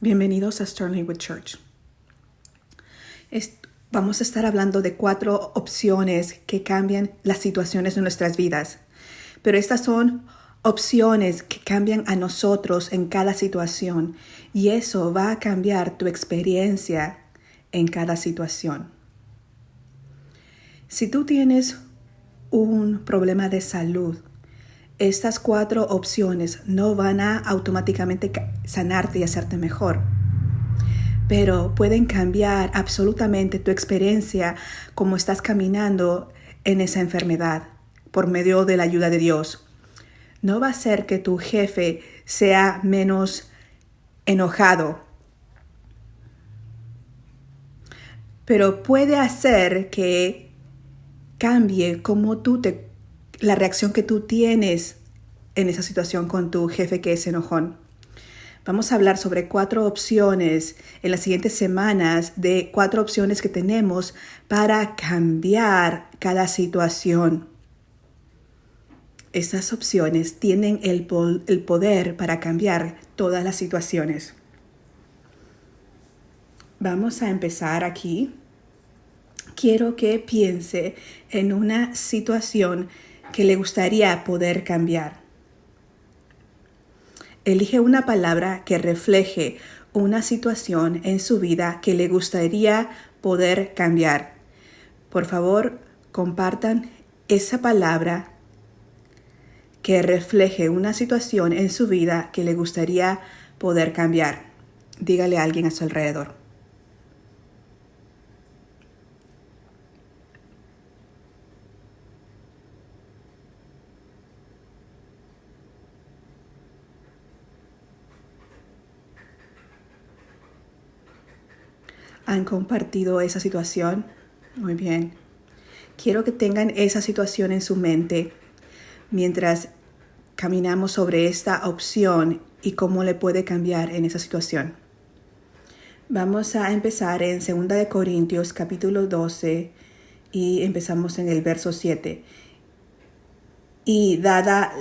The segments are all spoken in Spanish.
Bienvenidos a Sterlingwood Church. Vamos a estar hablando de 4 opciones que cambian las situaciones de nuestras vidas. Pero estas son opciones que cambian a nosotros en cada situación y eso va a cambiar tu experiencia en cada situación. Si tú tienes un problema de salud, estas 4 opciones no van a automáticamente sanarte y hacerte mejor, pero pueden cambiar absolutamente tu experiencia como estás caminando en esa enfermedad por medio de la ayuda de Dios. No va a ser que tu jefe sea menos enojado, pero puede hacer que cambie la reacción que tú tienes en esa situación con tu jefe que es enojón. Vamos a hablar sobre 4 opciones en las siguientes semanas de 4 opciones que tenemos para cambiar cada situación. Estas opciones tienen el poder para cambiar todas las situaciones. Vamos a empezar aquí. Quiero que piense en una situación que le gustaría poder cambiar. Elige una palabra que refleje una situación en su vida que le gustaría poder cambiar. Por favor, compartan esa palabra que refleje una situación en su vida que le gustaría poder cambiar. Dígale a alguien a su alrededor. ¿Han compartido esa situación? Muy bien. Quiero que tengan esa situación en su mente mientras caminamos sobre esta opción y cómo le puede cambiar en esa situación. Vamos a empezar en 2 de Corintios capítulo 12 y empezamos en el verso 7. Y dada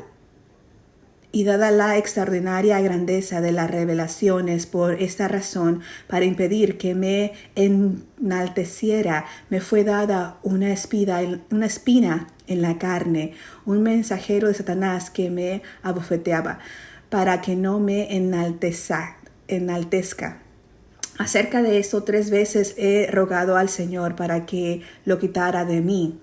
la extraordinaria grandeza de las revelaciones, por esta razón, para impedir que me enalteciera, me fue dada una espina en la carne, un mensajero de Satanás que me abofeteaba, para que no me enaltezca. Acerca de esto 3 veces he rogado al Señor para que lo quitara de mí.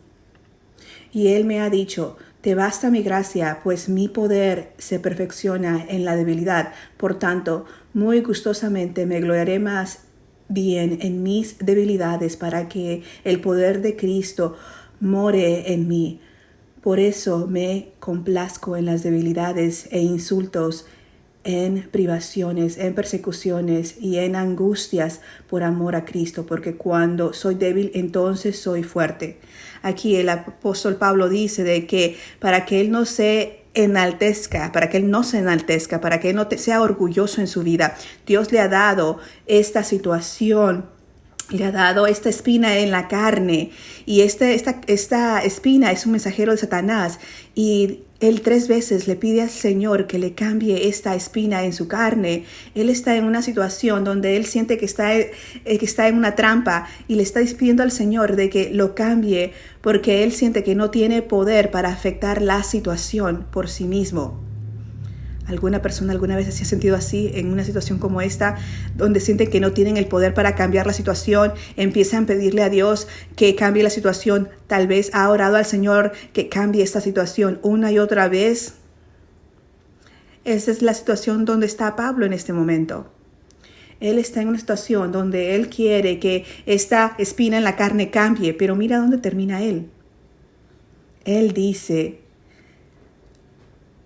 Y Él me ha dicho: te basta mi gracia, pues mi poder se perfecciona en la debilidad. Por tanto, muy gustosamente me gloriaré más bien en mis debilidades para que el poder de Cristo more en mí. Por eso me complazco en las debilidades e insultos, en privaciones, en persecuciones y en angustias por amor a Cristo, porque cuando soy débil, entonces soy fuerte. Aquí el apóstol Pablo dice de que para que él no se enaltezca, para que él no sea orgulloso en su vida, Dios le ha dado esta situación, le ha dado esta espina en la carne, y esta espina es un mensajero de Satanás, y él 3 veces le pide al Señor que le cambie esta espina en su carne. Él está en una situación donde él siente que está en una trampa y le está pidiendo al Señor de que lo cambie porque él siente que no tiene poder para afectar la situación por sí mismo. ¿Alguna persona alguna vez se ha sentido así en una situación como esta, donde sienten que no tienen el poder para cambiar la situación? Empiezan a pedirle a Dios que cambie la situación. Tal vez ha orado al Señor que cambie esta situación una y otra vez. Esa es la situación donde está Pablo en este momento. Él está en una situación donde él quiere que esta espina en la carne cambie, pero mira dónde termina él. Él dice: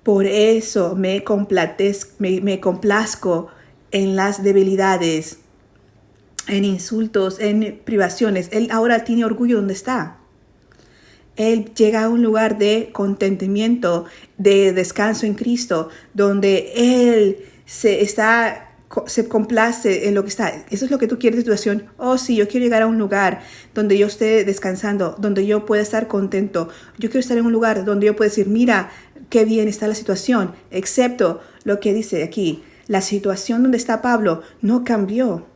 por eso me complazco en las debilidades, en insultos, en privaciones. Él ahora tiene orgullo donde está. Él llega a un lugar de contentamiento, de descanso en Cristo, donde él se complace en lo que está. Eso es lo que tú quieres de tu situación. Oh, sí, yo quiero llegar a un lugar donde yo esté descansando, donde yo pueda estar contento. Yo quiero estar en un lugar donde yo pueda decir: mira, qué bien está la situación, excepto lo que dice aquí. La situación donde está Pablo no cambió.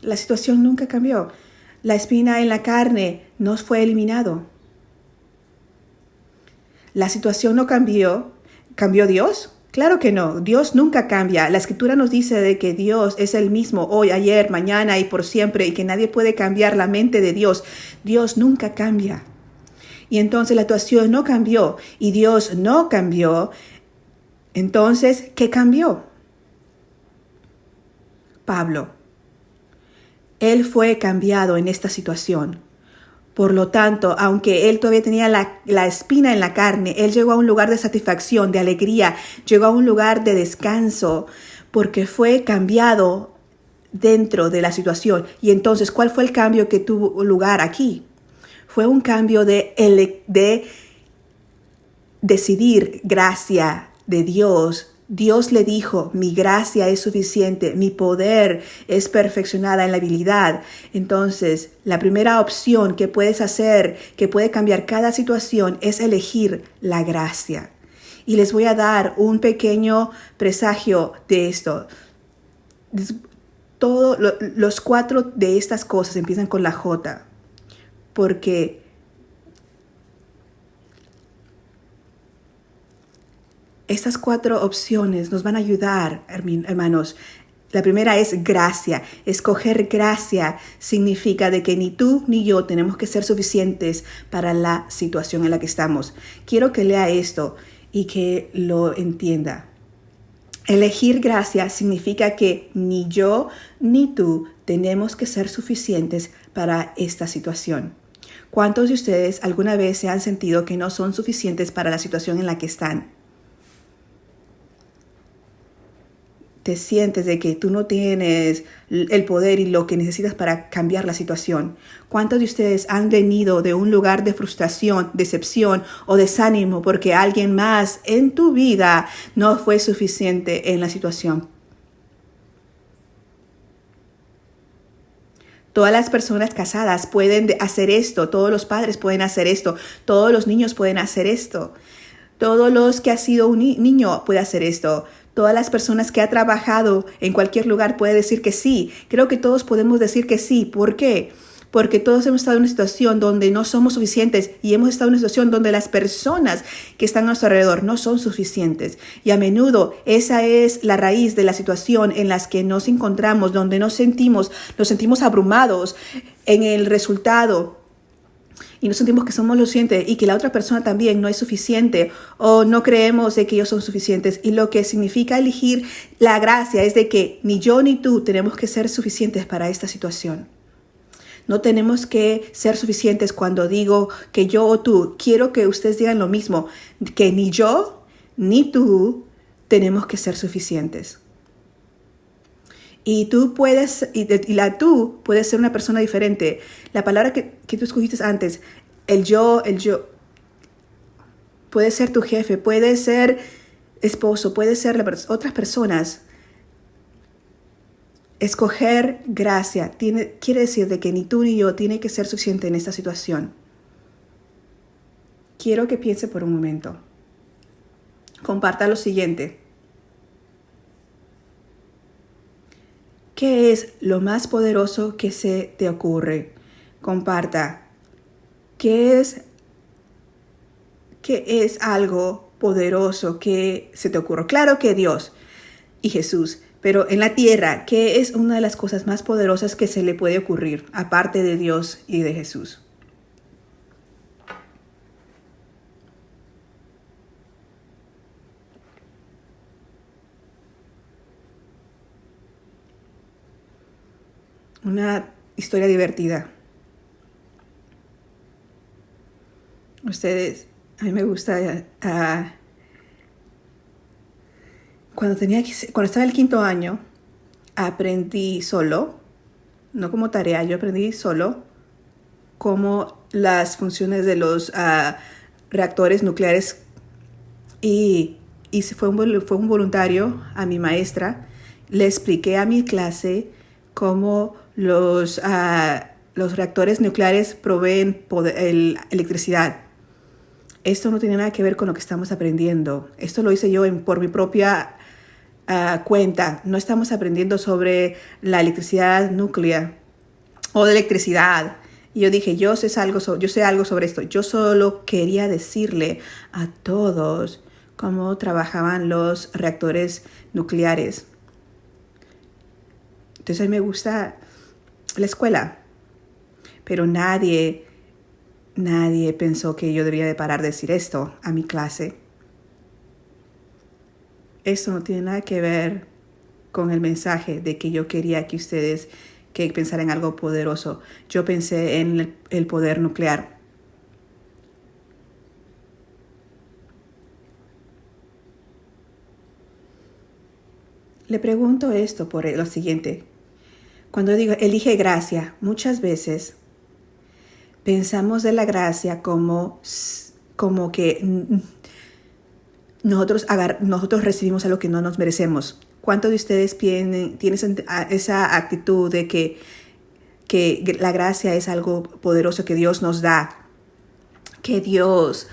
La situación nunca cambió. La espina en la carne no fue eliminado. La situación no cambió. ¿Cambió Dios? Claro que no. Dios nunca cambia. La Escritura nos dice de que Dios es el mismo hoy, ayer, mañana y por siempre, y que nadie puede cambiar la mente de Dios. Dios nunca cambia. Y entonces la situación no cambió y Dios no cambió. Entonces, ¿qué cambió? Pablo. Él fue cambiado en esta situación. Por lo tanto, aunque él todavía tenía la espina en la carne, él llegó a un lugar de satisfacción, de alegría, llegó a un lugar de descanso, porque fue cambiado dentro de la situación. Y entonces, ¿cuál fue el cambio que tuvo lugar aquí? Fue un cambio de decidir gracia de Dios. Dios le dijo, mi gracia es suficiente, mi poder es perfeccionada en la habilidad. Entonces, la primera opción que puedes hacer, que puede cambiar cada situación, es elegir la gracia. Y les voy a dar un pequeño presagio de esto. Los 4 de estas cosas empiezan con la J, porque estas 4 opciones nos van a ayudar, hermanos. La primera es gracia. Escoger gracia significa de que ni tú ni yo tenemos que ser suficientes para la situación en la que estamos. Quiero que lea esto y que lo entienda. Elegir gracia significa que ni yo ni tú tenemos que ser suficientes para esta situación. ¿Cuántos de ustedes alguna vez se han sentido que no son suficientes para la situación en la que están? Te sientes de que tú no tienes el poder y lo que necesitas para cambiar la situación. ¿Cuántos de ustedes han venido de un lugar de frustración, decepción o desánimo porque alguien más en tu vida no fue suficiente en la situación? Todas las personas casadas pueden hacer esto, todos los padres pueden hacer esto, todos los niños pueden hacer esto. Todos los que ha sido un niño puede hacer esto. Todas las personas que ha trabajado en cualquier lugar puede decir que sí. Creo que todos podemos decir que sí. ¿Por qué? Porque todos hemos estado en una situación donde no somos suficientes y hemos estado en una situación donde las personas que están a nuestro alrededor no son suficientes. Y a menudo esa es la raíz de la situación en las que nos encontramos, donde nos sentimos abrumados en el resultado. Y nos sentimos que somos lo suficiente y que la otra persona también no es suficiente o no creemos de que ellos son suficientes. Y lo que significa elegir la gracia es de que ni yo ni tú tenemos que ser suficientes para esta situación. No tenemos que ser suficientes cuando digo que yo o tú. Quiero que ustedes digan lo mismo, que ni yo ni tú tenemos que ser suficientes. Y tú puedes ser una persona diferente. La palabra que tú escogiste antes, el yo, puede ser tu jefe, puede ser esposo, puede ser otras personas. Escoger gracia quiere decir de que ni tú ni yo tiene que ser suficiente en esta situación. Quiero que piense por un momento. Comparta lo siguiente. ¿Qué es lo más poderoso que se te ocurre? Comparta. ¿Qué es algo poderoso que se te ocurre? Claro que Dios y Jesús, pero en la tierra, ¿qué es una de las cosas más poderosas que se le puede ocurrir, aparte de Dios y de Jesús? Una historia divertida. A mí me gusta, cuando estaba en el 5º año, aprendí solo, no como tarea, yo aprendí solo cómo las funciones de los reactores nucleares y fue un voluntario a mi maestra. Le expliqué a mi clase cómo los reactores nucleares proveen electricidad. Esto no tiene nada que ver con lo que estamos aprendiendo. Esto lo hice yo por mi propia cuenta. No estamos aprendiendo sobre la electricidad nuclear o de electricidad. Y yo dije, yo sé algo sobre esto. Yo solo quería decirle a todos cómo trabajaban los reactores nucleares. Entonces a mí me gusta la escuela, pero nadie pensó que yo debía de parar de decir esto a mi clase. Esto no tiene nada que ver con el mensaje de que yo quería que ustedes que pensaran en algo poderoso. Yo pensé en el poder nuclear. Le pregunto esto por lo siguiente. Cuando digo elige gracia, muchas veces pensamos de la gracia como que nosotros recibimos algo que no nos merecemos. ¿Cuántos de ustedes tienen esa actitud de que la gracia es algo poderoso que Dios nos da? Que Dios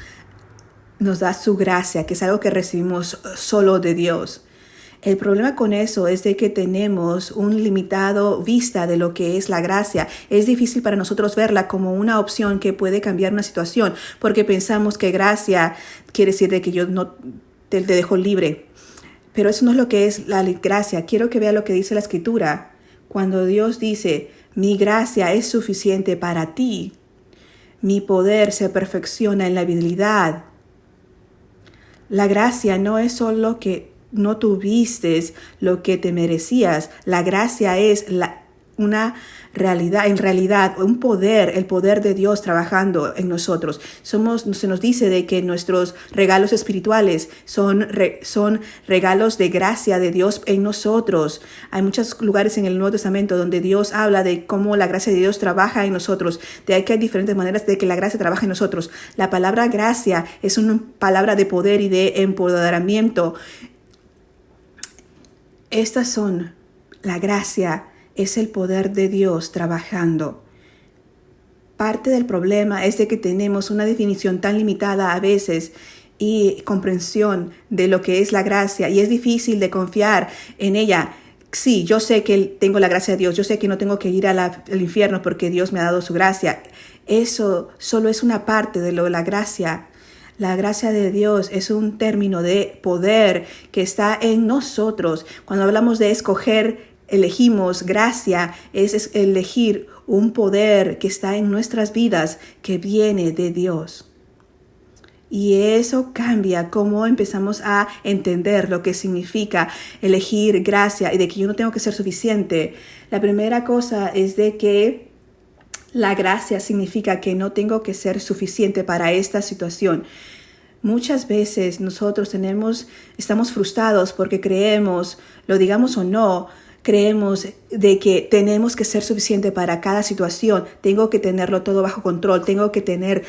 nos da su gracia, que es algo que recibimos solo de Dios. El problema con eso es de que tenemos un limitado vista de lo que es la gracia. Es difícil para nosotros verla como una opción que puede cambiar una situación, porque pensamos que gracia quiere decir de que yo no te dejo libre. Pero eso no es lo que es la gracia. Quiero que vea lo que dice la Escritura. Cuando Dios dice, mi gracia es suficiente para ti, mi poder se perfecciona en la debilidad. La gracia no es solo que no tuviste lo que te merecías. La gracia es una realidad, en realidad, un poder, el poder de Dios trabajando en nosotros. Se nos dice de que nuestros regalos espirituales son regalos de gracia de Dios en nosotros. Hay muchos lugares en el Nuevo Testamento donde Dios habla de cómo la gracia de Dios trabaja en nosotros. De ahí que hay diferentes maneras de que la gracia trabaja en nosotros. La palabra gracia es una palabra de poder y de empoderamiento. Estas son la gracia. Es el poder de Dios trabajando. Parte del problema es de que tenemos una definición tan limitada a veces y comprensión de lo que es la gracia y es difícil de confiar en ella. Sí, yo sé que tengo la gracia de Dios, yo sé que no tengo que ir al infierno porque Dios me ha dado su gracia. Eso solo es una parte de la gracia. La gracia de Dios es un término de poder que está en nosotros. Cuando hablamos de escoger, elegimos gracia, es elegir un poder que está en nuestras vidas, que viene de Dios. Y eso cambia cómo empezamos a entender lo que significa elegir gracia y de que yo no tengo que ser suficiente. La primera cosa es de que la gracia significa que no tengo que ser suficiente para esta situación. Muchas veces nosotros estamos frustrados porque creemos, lo digamos o no, creemos de que tenemos que ser suficiente para cada situación. Tengo que tenerlo todo bajo control, tengo que tener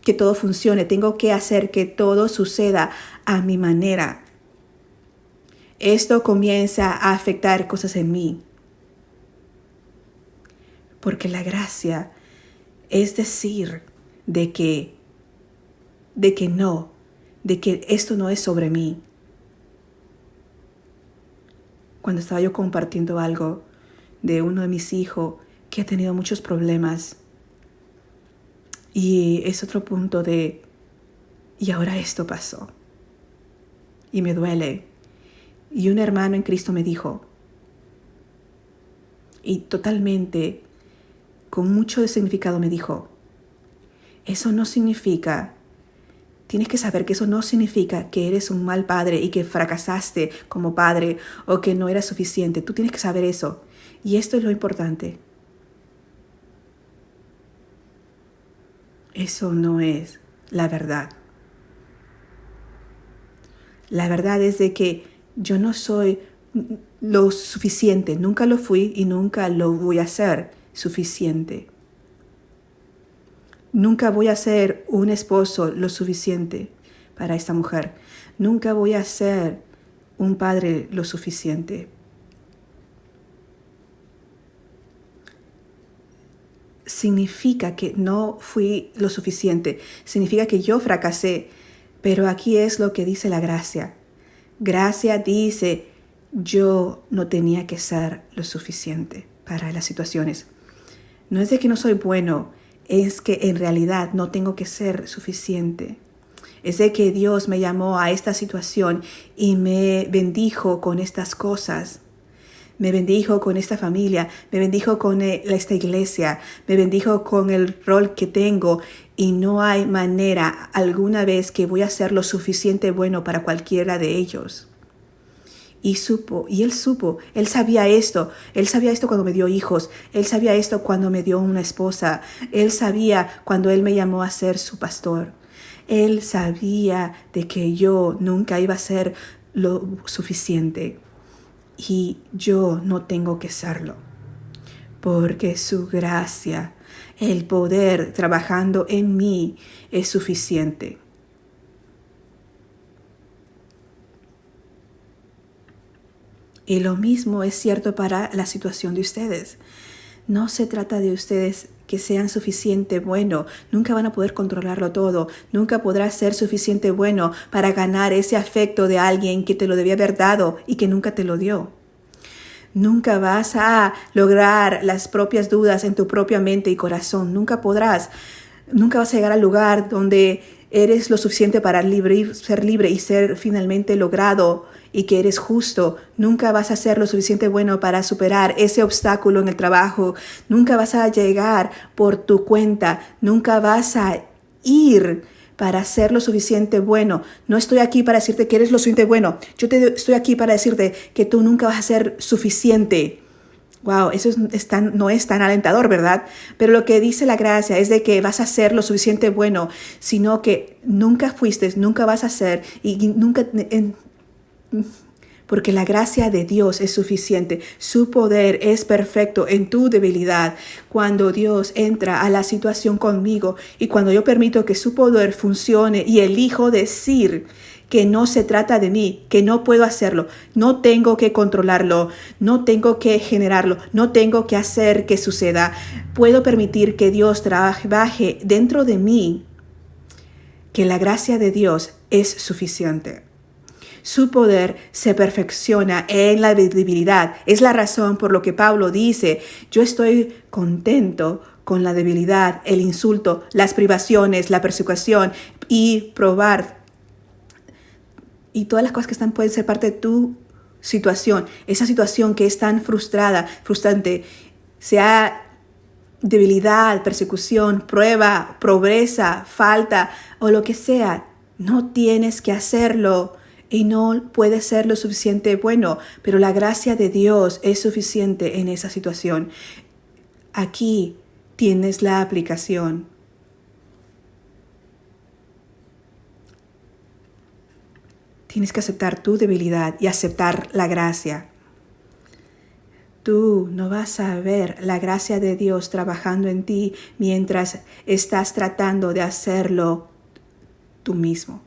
que todo funcione, tengo que hacer que todo suceda a mi manera. Esto comienza a afectar cosas en mí. Porque la gracia es decir de que esto no es sobre mí. Cuando estaba yo compartiendo algo de uno de mis hijos que ha tenido muchos problemas y es otro punto y ahora esto pasó y me duele. Y un hermano en Cristo me dijo, y totalmente con mucho significado me dijo, eso no significa, tienes que saber que eso no significa que eres un mal padre y que fracasaste como padre o que no eras suficiente. Tú tienes que saber eso. Y esto es lo importante. Eso no es la verdad. La verdad es de que yo no soy lo suficiente. Nunca lo fui y nunca lo voy a ser suficiente. Nunca voy a ser un esposo lo suficiente para esta mujer. Nunca voy a ser un padre lo suficiente. significa que no fui lo suficiente, significa que yo fracasé. Pero aquí es lo que dice la gracia. Gracia dice, yo no tenía que ser lo suficiente para las situaciones. No es de que no soy bueno, es que en realidad no tengo que ser suficiente. Es de que Dios me llamó a esta situación y me bendijo con estas cosas. Me bendijo con esta familia, me bendijo con esta iglesia, me bendijo con el rol que tengo y no hay manera alguna vez que voy a ser lo suficiente bueno para cualquiera de ellos. Y él sabía esto cuando me dio hijos, él sabía esto cuando me dio una esposa, él sabía cuando él me llamó a ser su pastor. Él sabía de que yo nunca iba a ser lo suficiente. Y yo no tengo que serlo, porque su gracia, el poder trabajando en mí es suficiente. Y lo mismo es cierto para la situación de ustedes. No se trata de ustedes que sean suficiente bueno. Nunca van a poder controlarlo todo. Nunca podrás ser suficiente bueno para ganar ese afecto de alguien que te lo debía haber dado y que nunca te lo dio. Nunca vas a lograr las propias dudas en tu propia mente y corazón. Nunca podrás. Nunca vas a llegar al lugar donde eres lo suficiente para ser libre y ser finalmente logrado y que eres justo. Nunca vas a ser lo suficiente bueno para superar ese obstáculo en el trabajo. Nunca vas a llegar por tu cuenta. Nunca vas a ir para ser lo suficiente bueno. No estoy aquí para decirte que eres lo suficiente bueno. Estoy aquí para decirte que tú nunca vas a ser suficiente. Wow, eso no es tan alentador, ¿verdad? Pero lo que dice la gracia es de que vas a ser lo suficiente bueno, sino que nunca fuiste, nunca vas a ser y nunca... Porque la gracia de Dios es suficiente. Su poder es perfecto en tu debilidad. Cuando Dios entra a la situación conmigo y cuando yo permito que su poder funcione y elijo decir que no se trata de mí, que no puedo hacerlo, no tengo que controlarlo, no tengo que generarlo, no tengo que hacer que suceda. Puedo permitir que Dios trabaje dentro de mí, que la gracia de Dios es suficiente. Su poder se perfecciona en la debilidad. Es la razón por lo que Pablo dice, yo estoy contento con la debilidad, el insulto, las privaciones, la persecución y probar. Y todas las cosas que pueden ser parte de tu situación. Esa situación que es tan frustrante, sea debilidad, persecución, prueba, pobreza, falta o lo que sea. No tienes que hacerlo. Y no puede ser lo suficiente bueno, pero la gracia de Dios es suficiente en esa situación. Aquí tienes la aplicación. Tienes que aceptar tu debilidad y aceptar la gracia. Tú no vas a ver la gracia de Dios trabajando en ti mientras estás tratando de hacerlo tú mismo.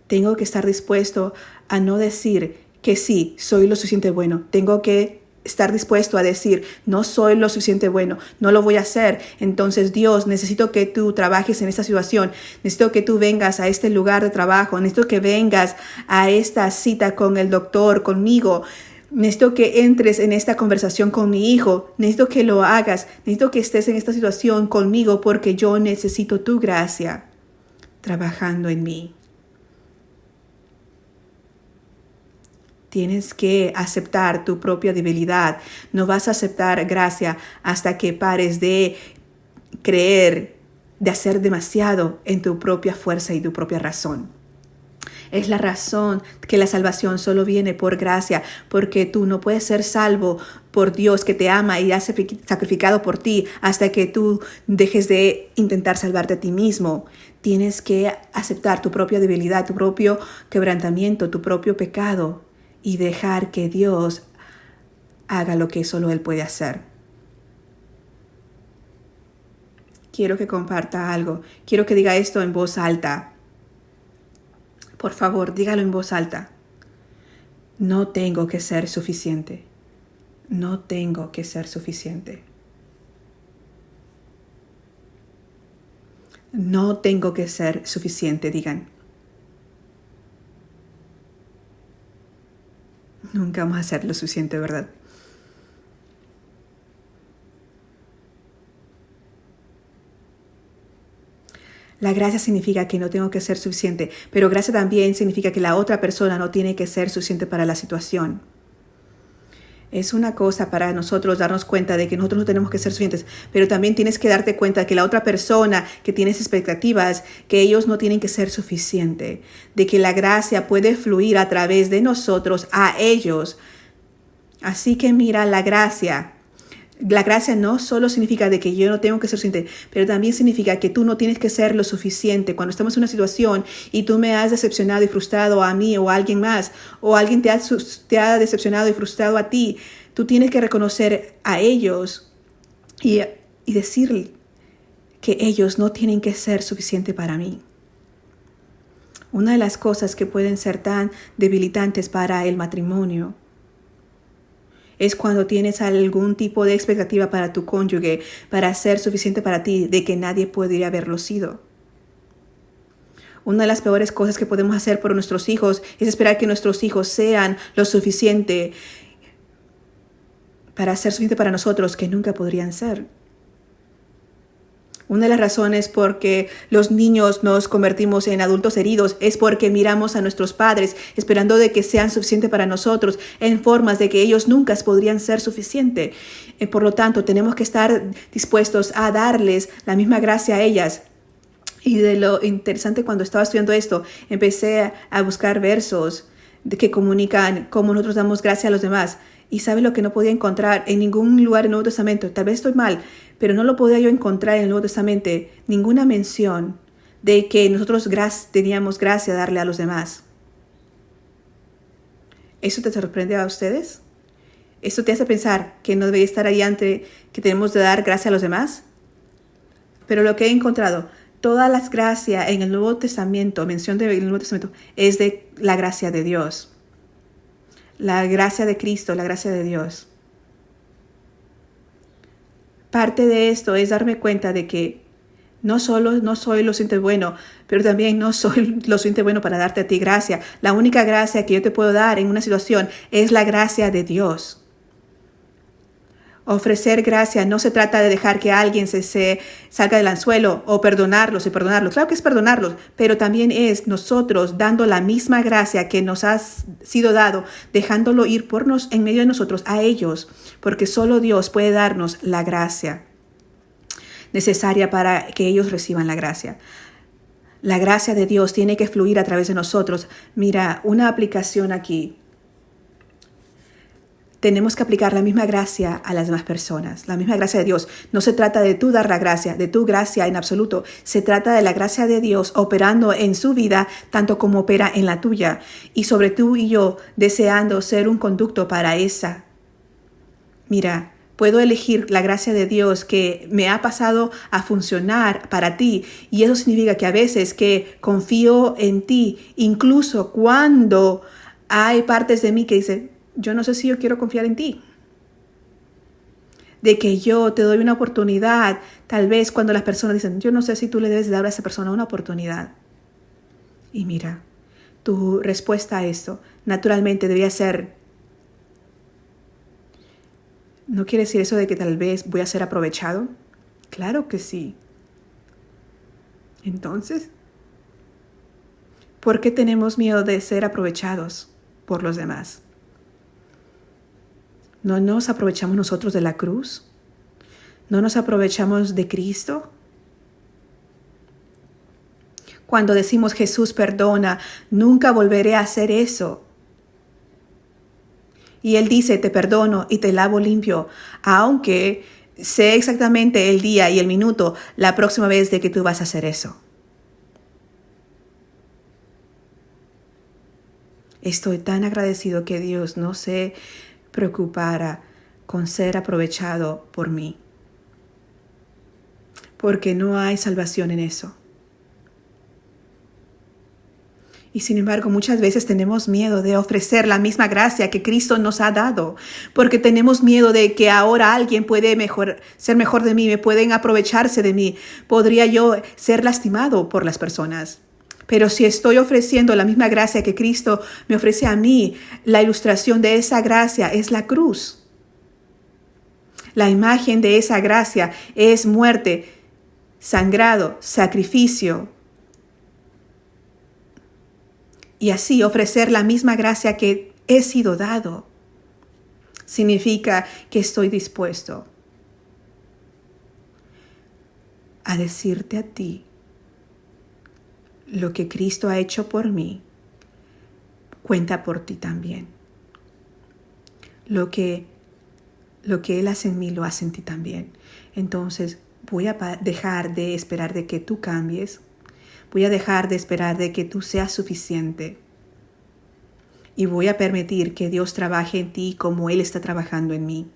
Tengo que estar dispuesto a no decir que sí, soy lo suficiente bueno. Tengo que estar dispuesto a decir, no soy lo suficiente bueno, no lo voy a hacer. Entonces, Dios, necesito que tú trabajes en esta situación. Necesito que tú vengas a este lugar de trabajo. Necesito que vengas a esta cita con el doctor, conmigo. Necesito que entres en esta conversación con mi hijo. Necesito que lo hagas. Necesito que estés en esta situación conmigo porque yo necesito tu gracia trabajando en mí. Tienes que aceptar tu propia debilidad. No vas a aceptar gracia hasta que pares de creer, de hacer demasiado en tu propia fuerza y tu propia razón. Es la razón que la salvación solo viene por gracia, porque tú no puedes ser salvo por Dios que te ama y ha sacrificado por ti hasta que tú dejes de intentar salvarte a ti mismo. Tienes que aceptar tu propia debilidad, tu propio quebrantamiento, tu propio pecado. Y dejar que Dios haga lo que solo Él puede hacer. Quiero que comparta algo. Quiero que diga esto en voz alta. Por favor, dígalo en voz alta. No tengo que ser suficiente. No tengo que ser suficiente. No tengo que ser suficiente, digan. Nunca vamos a ser lo suficiente, ¿verdad? La gracia significa que no tengo que ser suficiente, pero gracia también significa que la otra persona no tiene que ser suficiente para la situación. Es una cosa para nosotros darnos cuenta de que nosotros no tenemos que ser suficientes, pero también tienes que darte cuenta de que la otra persona que tienes expectativas, que ellos no tienen que ser suficiente, de que la gracia puede fluir a través de nosotros a ellos. Así que mira, la gracia no solo significa de que yo no tengo que ser suficiente, pero también significa que tú no tienes que ser lo suficiente. Cuando estamos en una situación y tú me has decepcionado y frustrado a mí o a alguien más, o alguien te ha decepcionado y frustrado a ti, tú tienes que reconocer a ellos y decirle que ellos no tienen que ser suficiente para mí. Una de las cosas que pueden ser tan debilitantes para el matrimonio es cuando tienes algún tipo de expectativa para tu cónyuge, para ser suficiente para ti, de que nadie podría haberlo sido. Una de las peores cosas que podemos hacer por nuestros hijos es esperar que nuestros hijos sean lo suficiente para ser suficiente para nosotros, que nunca podrían ser. Una de las razones por que los niños nos convertimos en adultos heridos es porque miramos a nuestros padres esperando de que sean suficientes para nosotros en formas de que ellos nunca podrían ser suficientes. Por lo tanto, tenemos que estar dispuestos a darles la misma gracia a ellas. Y de lo interesante, cuando estaba estudiando esto, empecé a buscar versos que comunican cómo nosotros damos gracia a los demás. Y ¿sabe lo que no podía encontrar en ningún lugar en el Nuevo Testamento? Tal vez estoy mal, pero no lo podía yo encontrar en el Nuevo Testamento ninguna mención de que nosotros teníamos gracia a darle a los demás. ¿Eso te sorprende a ustedes? ¿Eso te hace pensar que no debería estar ahí ante que tenemos de dar gracia a los demás? Pero lo que he encontrado, todas las gracias en el Nuevo Testamento, mención del Nuevo Testamento, es de la gracia de Dios. La gracia de Cristo, la gracia de Dios. Parte de esto es darme cuenta de que no solo no soy lo suficiente bueno, pero también no soy lo suficiente bueno para darte a ti gracia. La única gracia que yo te puedo dar en una situación es la gracia de Dios. Ofrecer gracia no se trata de dejar que alguien se salga del anzuelo o perdonarlos y perdonarlos. Claro que es perdonarlos, pero también es nosotros dando la misma gracia que nos ha sido dado, dejándolo ir en medio de nosotros a ellos, porque solo Dios puede darnos la gracia necesaria para que ellos reciban la gracia. La gracia de Dios tiene que fluir a través de nosotros. Mira, una aplicación aquí. Tenemos que aplicar la misma gracia a las demás personas, la misma gracia de Dios. No se trata de tú dar la gracia, de tu gracia en absoluto. Se trata de la gracia de Dios operando en su vida, tanto como opera en la tuya. Y sobre tú y yo, deseando ser un conducto para esa. Mira, puedo elegir la gracia de Dios que me ha pasado a funcionar para ti. Y eso significa que a veces que confío en ti, incluso cuando hay partes de mí que dicen, yo no sé si yo quiero confiar en ti. De que yo te doy una oportunidad, tal vez cuando las personas dicen, yo no sé si tú le debes dar a esa persona una oportunidad. Y mira, tu respuesta a esto naturalmente debía ser, ¿no quiere decir eso de que tal vez voy a ser aprovechado? Claro que sí. Entonces, ¿por qué tenemos miedo de ser aprovechados por los demás? ¿No nos aprovechamos nosotros de la cruz? ¿No nos aprovechamos de Cristo? Cuando decimos Jesús perdona, nunca volveré a hacer eso. Y Él dice, te perdono y te lavo limpio, aunque sé exactamente el día y el minuto la próxima vez de que tú vas a hacer eso. Estoy tan agradecido que Dios no se preocupara con ser aprovechado por mí, porque no hay salvación en eso. Y sin embargo, muchas veces tenemos miedo de ofrecer la misma gracia que Cristo nos ha dado, porque tenemos miedo de que ahora alguien puede ser mejor de mí, me pueden aprovecharse de mí, podría yo ser lastimado por las personas. Pero si estoy ofreciendo la misma gracia que Cristo me ofrece a mí, la ilustración de esa gracia es la cruz. La imagen de esa gracia es muerte, sangrado, sacrificio. Y así ofrecer la misma gracia que he sido dado significa que estoy dispuesto a decirte a ti lo que Cristo ha hecho por mí, cuenta por ti también. Lo que Él hace en mí, lo hace en ti también. Entonces voy a dejar de esperar de que tú cambies. Voy a dejar de esperar de que tú seas suficiente. Y voy a permitir que Dios trabaje en ti como Él está trabajando en mí.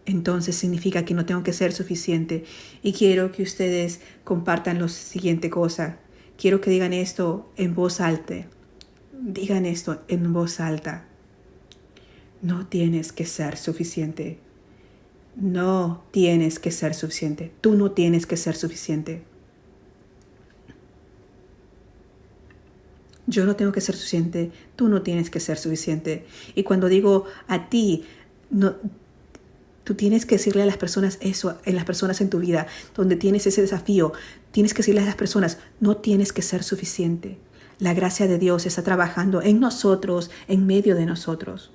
Entonces significa que no tengo que ser suficiente. Y quiero que ustedes compartan la siguiente cosa. Quiero que digan esto en voz alta. Digan esto en voz alta. No tienes que ser suficiente. No tienes que ser suficiente. Tú no tienes que ser suficiente. Yo no tengo que ser suficiente. Tú no tienes que ser suficiente. Y cuando digo a ti, no, tú tienes que decirle a las personas eso, en las personas en tu vida, donde tienes ese desafío, tienes que decirle a las personas, no tienes que ser suficiente. La gracia de Dios está trabajando en nosotros, en medio de nosotros.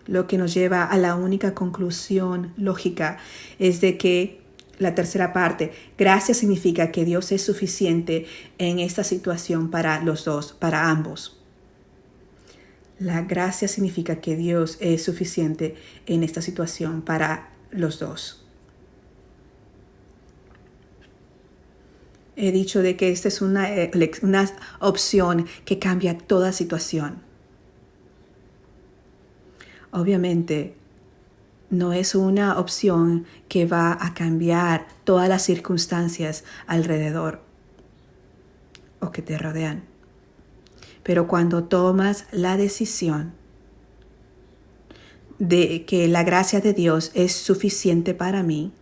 Lo que nos lleva a la única conclusión lógica es de que la tercera parte, gracia significa que Dios es suficiente en esta situación para los dos, para ambos. La gracia significa que Dios es suficiente en esta situación para los dos. He dicho de que esta es una opción que cambia toda situación. Obviamente, no es una opción que va a cambiar todas las circunstancias alrededor o que te rodean. Pero cuando tomas la decisión de que la gracia de Dios es suficiente para mí,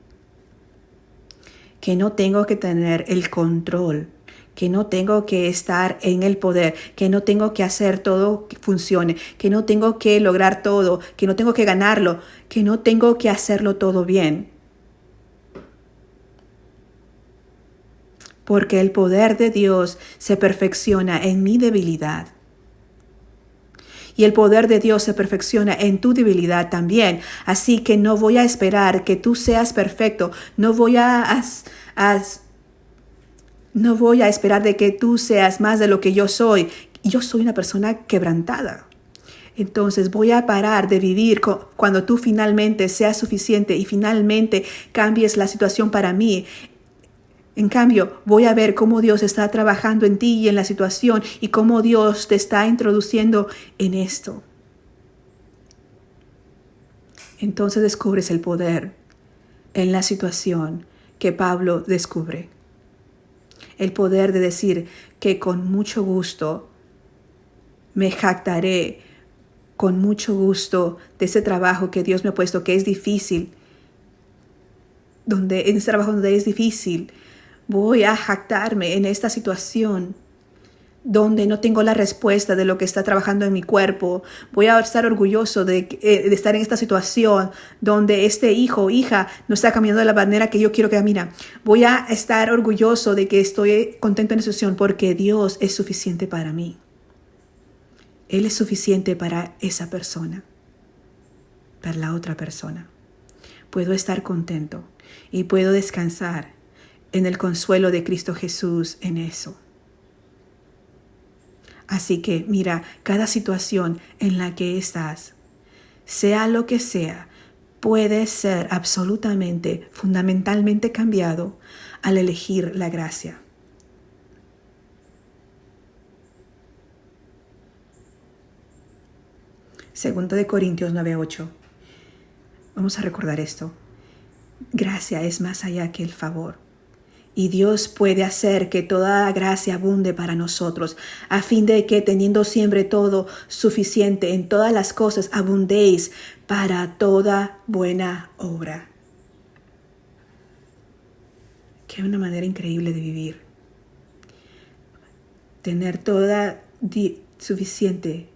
que no tengo que tener el control, que no tengo que estar en el poder, que no tengo que hacer todo que funcione, que no tengo que lograr todo, que no tengo que ganarlo, que no tengo que hacerlo todo bien. Porque el poder de Dios se perfecciona en mi debilidad. Y el poder de Dios se perfecciona en tu debilidad también. Así que no voy a esperar que tú seas perfecto. No voy a esperar de que tú seas más de lo que yo soy. Yo soy una persona quebrantada. Entonces voy a parar de vivir cuando tú finalmente seas suficiente y finalmente cambies la situación para mí. En cambio, voy a ver cómo Dios está trabajando en ti y en la situación y cómo Dios te está introduciendo en esto. Entonces descubres el poder en la situación que Pablo descubre. El poder de decir que con mucho gusto me jactaré, con mucho gusto de ese trabajo que Dios me ha puesto, que es difícil, en ese trabajo donde es difícil, voy a jactarme en esta situación donde no tengo la respuesta de lo que está trabajando en mi cuerpo. Voy a estar orgulloso de estar en esta situación donde este hijo o hija no está caminando de la manera que yo quiero que camine. Voy a estar orgulloso de que estoy contento en esa situación porque Dios es suficiente para mí. Él es suficiente para esa persona, para la otra persona. Puedo estar contento y puedo descansar en el consuelo de Cristo Jesús en eso. Así que mira, cada situación en la que estás, sea lo que sea, puede ser absolutamente, fundamentalmente cambiado al elegir la gracia. Segundo de Corintios 9:8. Vamos a recordar esto. Gracia es más allá que el favor. Y Dios puede hacer que toda gracia abunde para nosotros, a fin de que teniendo siempre todo suficiente en todas las cosas, abundéis para toda buena obra. Qué una manera increíble de vivir. Tener suficiente,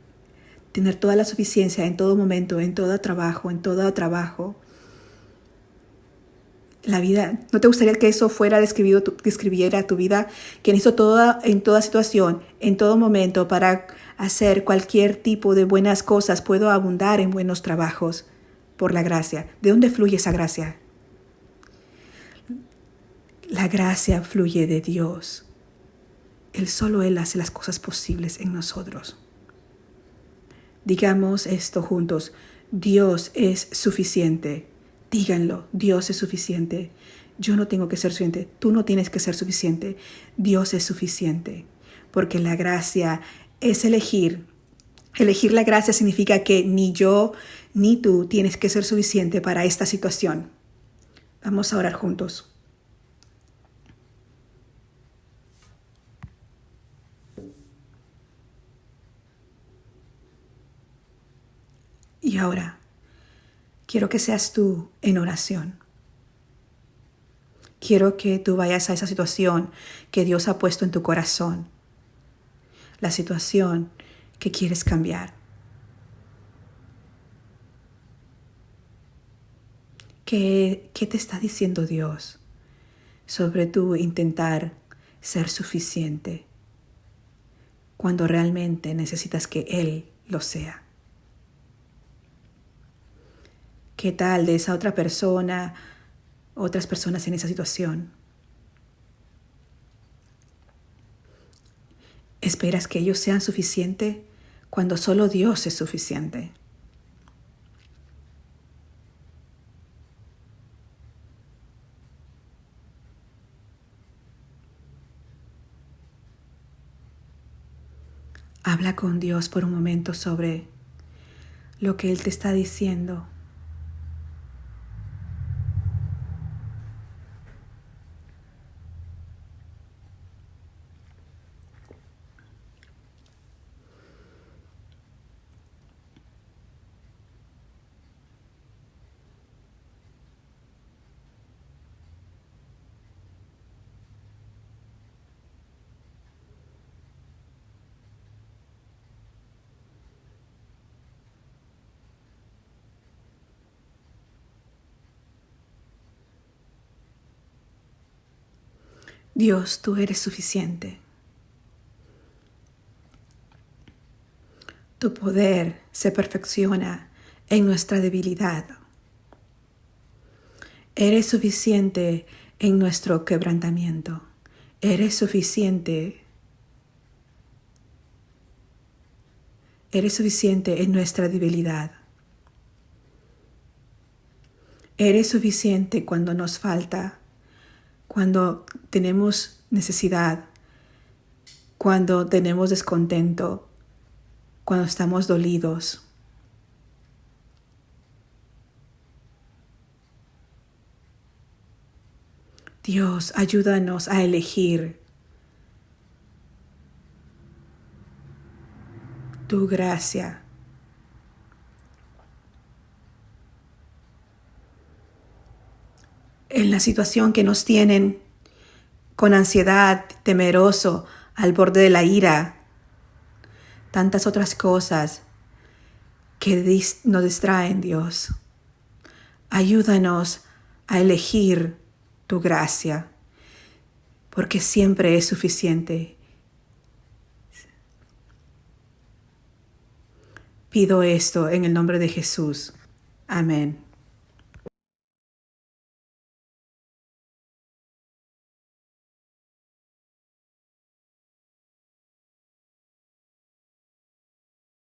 tener toda la suficiencia en todo momento, en todo trabajo. La vida, ¿no te gustaría que eso fuera describiera tu vida? Que hizo todo en toda situación, en todo momento, para hacer cualquier tipo de buenas cosas. Puedo abundar en buenos trabajos por la gracia. ¿De dónde fluye esa gracia? La gracia fluye de Dios. Solo Él hace las cosas posibles en nosotros. Digamos esto juntos. Dios es suficiente. Díganlo, Dios es suficiente. Yo no tengo que ser suficiente. Tú no tienes que ser suficiente. Dios es suficiente. Porque la gracia es elegir. Elegir la gracia significa que ni yo ni tú tienes que ser suficiente para esta situación. Vamos a orar juntos. Y ahora, quiero que seas tú en oración. Quiero que tú vayas a esa situación que Dios ha puesto en tu corazón. La situación que quieres cambiar. ¿Qué te está diciendo Dios sobre tu intentar ser suficiente cuando realmente necesitas que Él lo sea? ¿Qué tal de esa otra persona, otras personas en esa situación? ¿Esperas que ellos sean suficientes cuando solo Dios es suficiente? Habla con Dios por un momento sobre lo que Él te está diciendo. Dios, tú eres suficiente. Tu poder se perfecciona en nuestra debilidad. Eres suficiente en nuestro quebrantamiento. Eres suficiente. Eres suficiente en nuestra debilidad. Eres suficiente cuando nos falta, cuando tenemos necesidad, cuando tenemos descontento, cuando estamos dolidos. Dios, ayúdanos a elegir tu gracia. En la situación que nos tienen con ansiedad, temeroso, al borde de la ira, tantas otras cosas que nos distraen, Dios. Ayúdanos a elegir tu gracia, porque siempre es suficiente. Pido esto en el nombre de Jesús. Amén.